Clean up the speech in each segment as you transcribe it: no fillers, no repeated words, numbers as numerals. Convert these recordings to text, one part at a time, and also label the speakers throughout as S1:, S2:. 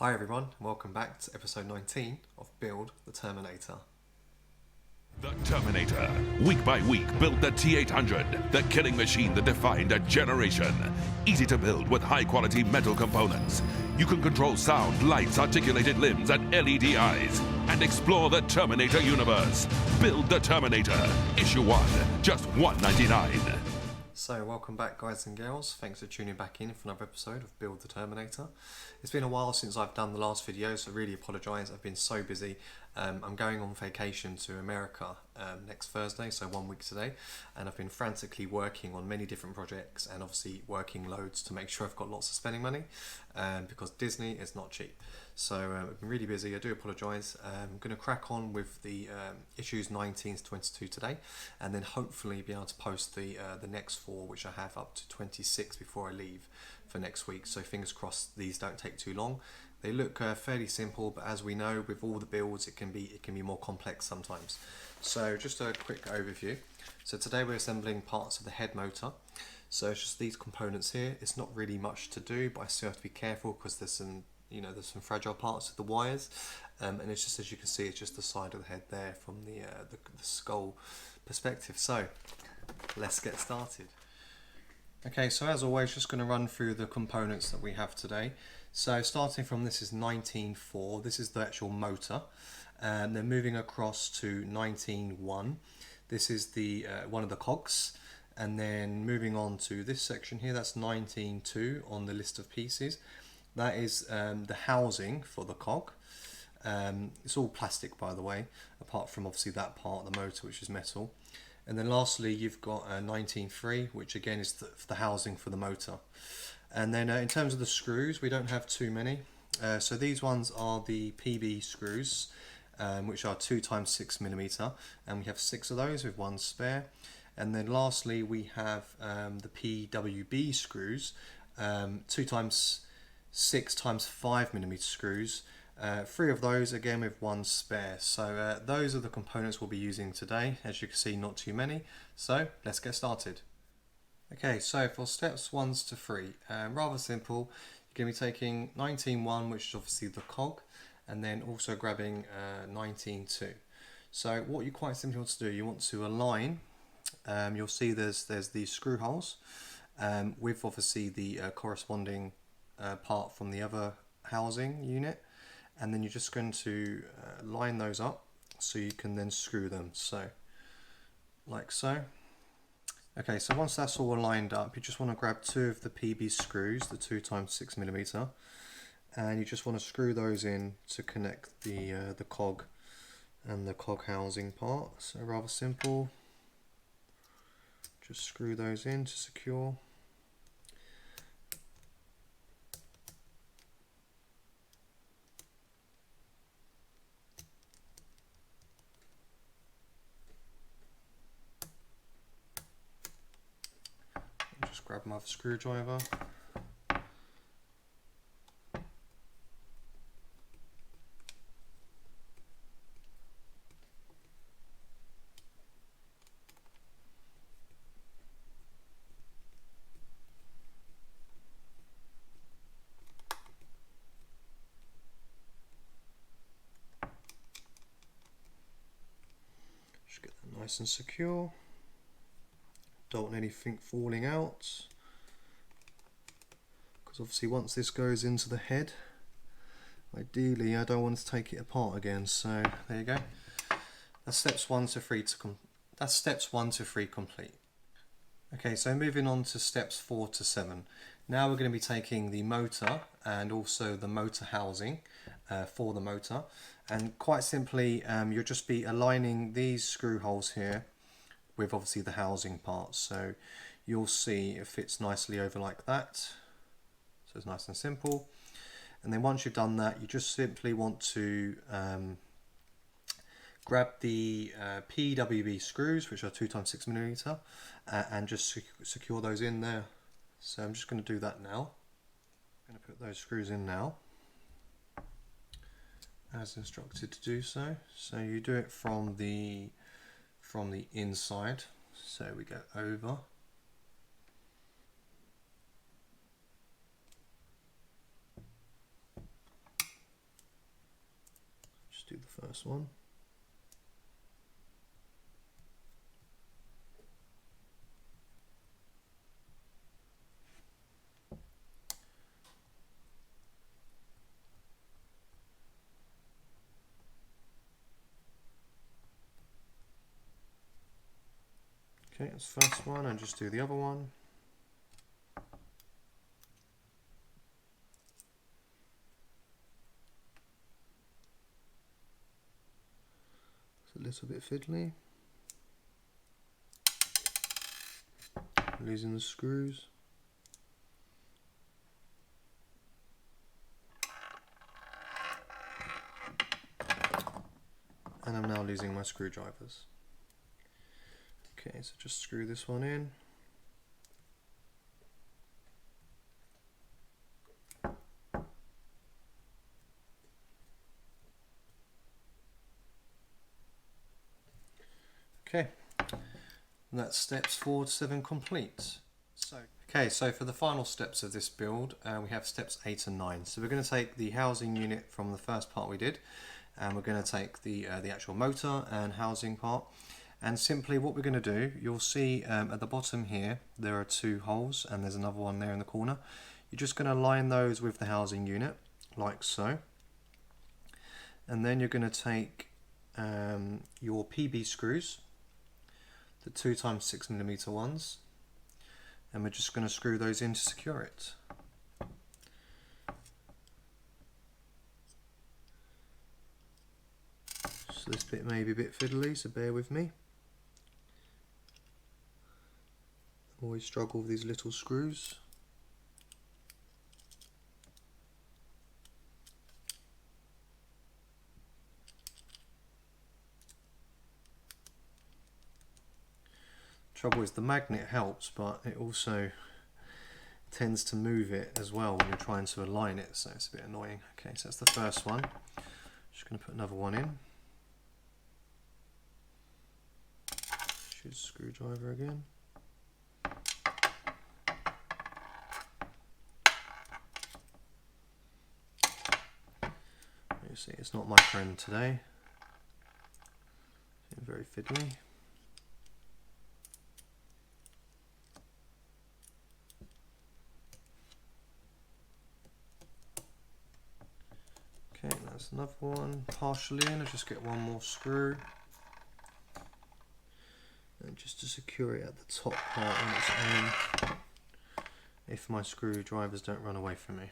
S1: Hi everyone, and welcome back to episode 19 of Build the Terminator.
S2: The Terminator, week by week, built the T-800, the killing machine that defined a generation. Easy to build with high-quality metal components. You can control sound, lights, articulated limbs, and LED eyes. And explore the Terminator universe. Build the Terminator. Issue 1, just $1.99.
S1: So welcome back guys and girls, thanks for tuning back in for another episode of Build the Terminator. It's been a while since I've done the last video, so I really apologise, I've been so busy. I'm going on vacation to America next Thursday, so 1 week today, and I've been frantically working on many different projects and obviously working loads to make sure I've got lots of spending money, because Disney is not cheap. So I've been really busy, I do apologise. I'm going to crack on with the issues 19 to 22 today, and then hopefully be able to post the next 4, which I have up to 26 before I leave for next week. So fingers crossed these don't take too long. They look fairly simple, but as we know, with all the builds, it can be more complex sometimes. So just a quick overview. So today we're assembling parts of the head motor. So it's just these components here. It's not really much to do, but I still have to be careful because there's some fragile parts of the wires, and it's just, as you can see, it's just the side of the head there from the skull perspective. So let's get started. Okay, so as always, just going to run through the components that we have today. So starting from, this is 19.4, this is the actual motor, and then moving across to 19.1, this is the one of the cogs, and then moving on to this section here, that's 19.2 on the list of pieces. That is the housing for the cog. It's all plastic, by the way, apart from obviously that part of the motor, which is metal. And then lastly, you've got 19.3, which again is the housing for the motor. And then in terms of the screws, we don't have too many. So these ones are the PB screws, which are 2 times 6 millimeter, and we have 6 of those with 1 spare. And then lastly, we have the PWB screws, 2 times 6 times 5 millimeter screws, 3 of those again with 1 spare. So those are the components we'll be using today. As you can see, not too many. So let's get started. Okay, so for steps 1 to 3, rather simple. You're going to be taking 19.1, which is obviously the cog, and then also grabbing 19.2. So what you quite simply want to do, you want to align. You'll see there's these screw holes with obviously the corresponding part from the other housing unit, and then you're just going to line those up so you can then screw them, so like so. Okay, so once that's all lined up, you just want to grab 2 of the PB screws, the 2 times 6 millimeter, and you just want to screw those in to connect the cog and the cog housing part. So rather simple, just screw those in to secure. Just grab my screwdriver. Just get that nice and secure. Don't want anything falling out, because obviously once this goes into the head, ideally I don't want to take it apart again. So there you go. That's steps 1 to 3 complete. Okay, so moving on to steps 4 to 7. Now we're going to be taking the motor and also the motor housing for the motor, and quite simply you'll just be aligning these screw holes here with obviously the housing part. So you'll see it fits nicely over like that. So it's nice and simple. And then once you've done that, you just simply want to grab the PWB screws, which are 2 times 6 millimeter, and just secure those in there. So I'm just going to do that now. I'm going to put those screws in now, as instructed to do so. So you do it from the inside. So we go over, first one. Okay, that's the first one, and just do the other one. It's a little bit fiddly. Losing the screws. And I'm now losing my screwdrivers. Okay, so just screw this one in. Okay, and that's steps 4 to 7 complete. So for the final steps of this build, we have steps 8 and 9. So we're going to take the housing unit from the first part we did, and we're going to take the actual motor and housing part. And simply what we're going to do, you'll see at the bottom here, there are 2 holes, and there's another one there in the corner. You're just going to line those with the housing unit, like so. And then you're going to take your PB screws, the 2x6mm ones, and we're just going to screw those in to secure it. So this bit may be a bit fiddly, so bear with me. Always struggle with these little screws. Trouble is the magnet helps, but it also tends to move it as well when you're trying to align it, so it's a bit annoying. Okay, so that's the first one. Just going to put another one in. Shoot screwdriver again. You see, it's not my friend today. It's very fiddly. Okay, that's another one partially in. I'll just get one more screw. And just to secure it at the top part on its own, if my screwdrivers don't run away from me.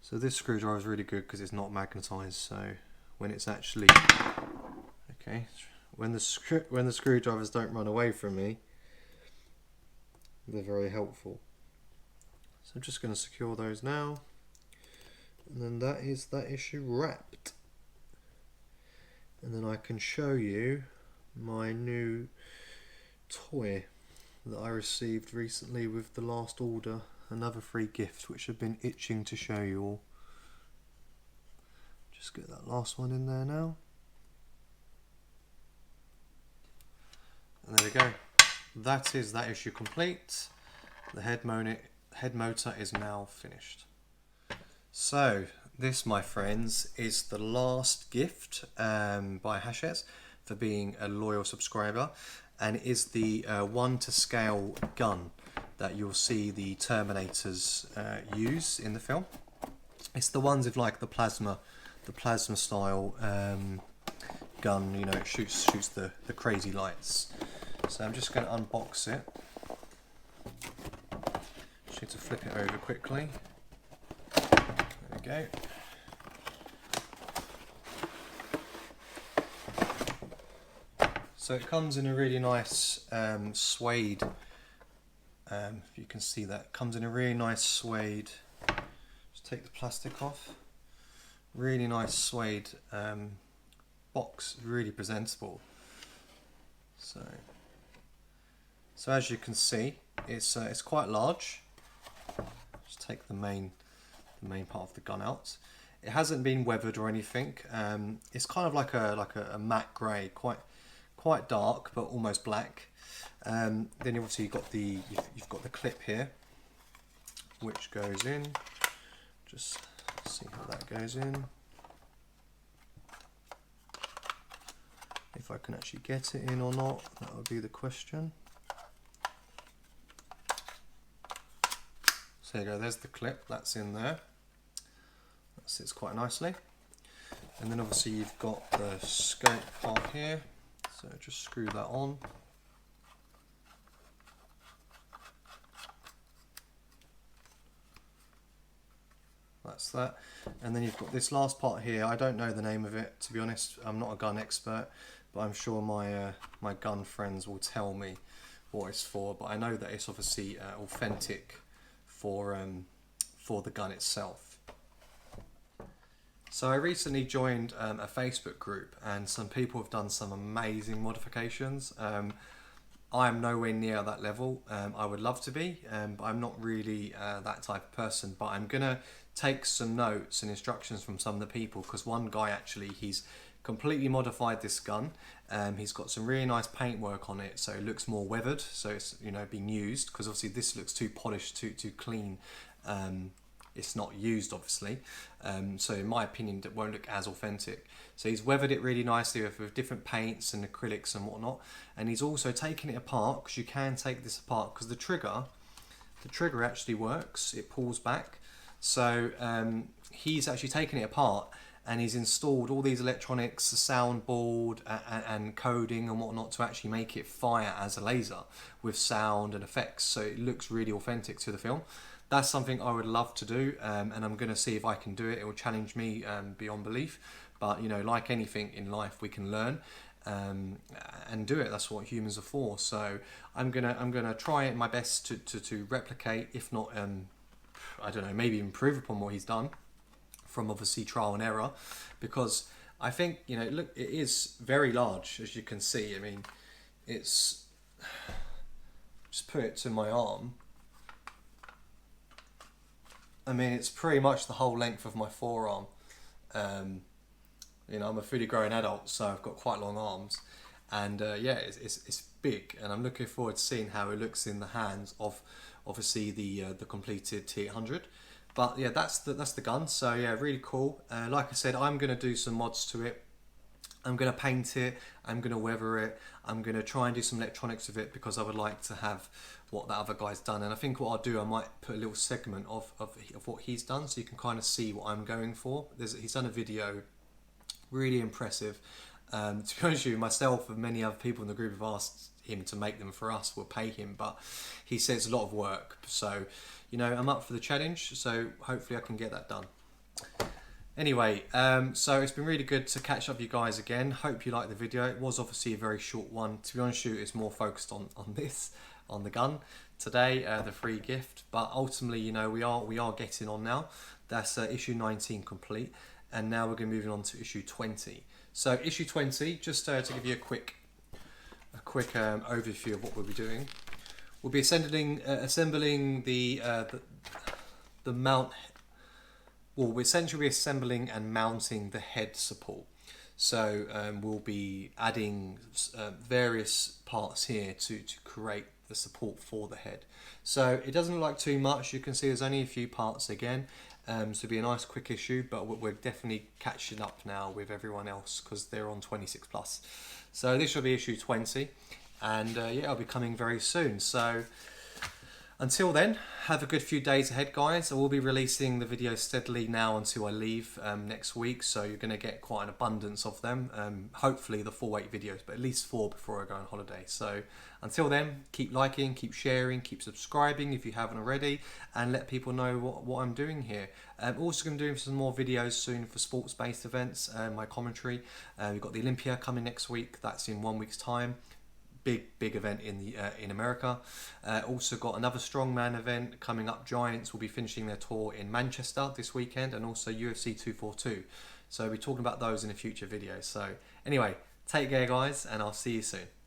S1: So this screwdriver is really good because it's not magnetised, so when it's actually, okay, when the screwdrivers don't run away from me, they're very helpful. So I'm just going to secure those now, and then that is that issue wrapped. And then I can show you my new toy that I received recently with the last order, another free gift which I've been itching to show you all. Just get that last one in there now. And there we go. That is that issue complete. The head motor is now finished. So this, my friends, is the last gift by Hachette for being a loyal subscriber, and it is the 1 to scale gun that you'll see the Terminators use in the film. It's the ones with like the plasma style gun. You know, it shoots the crazy lights. So I'm just going to unbox it. Just need to flip it over quickly. There we go. So it comes in a really nice suede. If you can see that, it comes in a really nice suede. Just take the plastic off. Really nice suede box, really presentable. So as you can see, it's quite large. Just take the main part of the gun out. It hasn't been weathered or anything. It's kind of like a matte grey, quite dark but almost black. Then obviously you've got the clip here, which goes in. Just See how that goes in. If I can actually get it in or not, that would be the question. So there you go, there's the clip, that's in there. That sits quite nicely. And then obviously you've got the scope part here, so just screw that on. That's that. And then you've got this last part here. I don't know the name of it, to be honest. I'm not a gun expert, but I'm sure my my gun friends will tell me what it's for. But I know that it's obviously authentic for the gun itself. So I recently joined a Facebook group, and some people have done some amazing modifications. I am nowhere near that level. I would love to be, but I'm not really that type of person. But I'm gonna take some notes and instructions from some of the people, because one guy actually, he's completely modified this gun. He's got some really nice paintwork on it, so it looks more weathered, so it's, you know, being used, because obviously this looks too polished, too clean. It's not used, obviously, so in my opinion it won't look as authentic. So he's weathered it really nicely with different paints and acrylics and whatnot, and he's also taken it apart, because you can take this apart, because the trigger actually works, it pulls back. So he's actually taken it apart, and he's installed all these electronics, the soundboard and coding and whatnot, to actually make it fire as a laser with sound and effects, so it looks really authentic to the film. That's something I would love to do, and I'm going to see if I can do it. It will challenge me beyond belief, but you know, like anything in life, we can learn and do it. That's what humans are for. So I'm gonna try my best to replicate, if not I don't know, maybe improve upon what he's done, from obviously trial and error, because I think, you know, look, it is very large, as you can see. I mean, it's, just put it to my arm. I mean, it's pretty much the whole length of my forearm. You know, I'm a fully grown adult, so I've got quite long arms, and yeah, it's big, and I'm looking forward to seeing how it looks in the hands of obviously the completed T800. But yeah, that's the gun. So yeah, really cool. Like I said, I'm gonna do some mods to it. I'm gonna paint it. I'm gonna weather it. I'm gonna try and do some electronics with it, because I would like to have what that other guy's done. And I think what I'll do, I might put a little segment of what he's done, so you can kind of see what I'm going for. He's done a video, really impressive. To be honest with you, myself and many other people in the group have asked him to make them for us. We'll pay him, but he says a lot of work. So, you know, I'm up for the challenge, so hopefully I can get that done. Anyway, so it's been really good to catch up with you guys again. Hope you liked the video. It was obviously a very short one. To be honest with you, it's more focused on the gun today, the free gift. But ultimately, you know, we are getting on now. That's issue 19 complete, and now we're going to be moving on to issue 20. So issue 20, just to give you a quick overview of what we'll be doing. We'll be assembling the mount. Well, we're essentially assembling and mounting the head support. So we'll be adding various parts here to create the support for the head. So it doesn't look like too much. You can see there's only a few parts again. So it'll be a nice quick issue, but we're definitely catching up now with everyone else, because they're on 26 plus. So this will be issue 20, and yeah, it'll be coming very soon. So until then, have a good few days ahead, guys. I will be releasing the videos steadily now until I leave next week, so you're going to get quite an abundance of them. Hopefully the full 8 videos, but at least 4 before I go on holiday. So until then, keep liking, keep sharing, keep subscribing if you haven't already, and let people know what I'm doing here. I'm also going to do some more videos soon for sports-based events, my commentary. We've got the Olympia coming next week. That's in 1 week's time. Big event in America. Also got another strongman event coming up. Giants will be finishing their tour in Manchester this weekend, and also UFC 242. So we'll be talking about those in a future video. So anyway, take care, guys, and I'll see you soon.